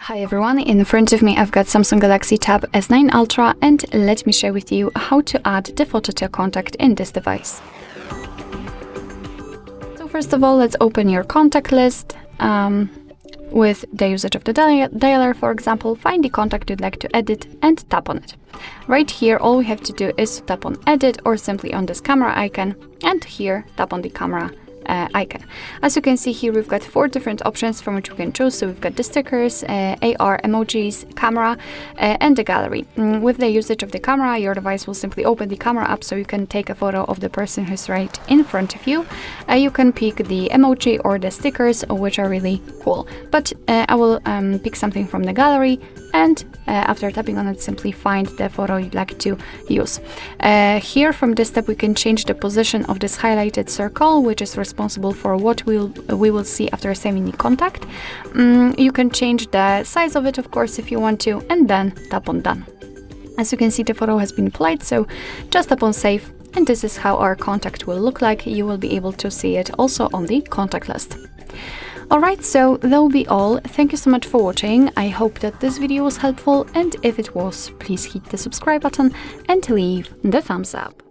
Hi everyone, in front of me I've got Samsung Galaxy Tab S9 Ultra, and let me share with you how to add the photo to a contact in this device. So first of all, let's open your contact list. With the usage of the dialer, for example, find the contact you'd like to edit and tap on it. Right here, all we have to do is tap on edit or simply on this camera icon, and here tap on the camera icon. As you can see here, we've got 4 different options from which we can choose. So we've got the stickers, AR emojis, camera, and the gallery. With the usage of the camera, your device will simply open the camera up so you can take a photo of the person who's right in front of you. You can pick the emoji or the stickers, which are really cool. But I will pick something from the gallery, and after tapping on it, simply find the photo you'd like to use. Here from this step, we can change the position of this highlighted circle, which is responsible for what we will see after saving the contact. You can change the size of it, of course, if you want to, and then tap on done. As you can see, the photo has been applied, so just tap on save, and this is how our contact will look like. You will be able to see it also on the contact list. Alright, so that will be all. Thank you so much for watching. I hope that this video was helpful, and if it was, please hit the subscribe button and leave the thumbs up.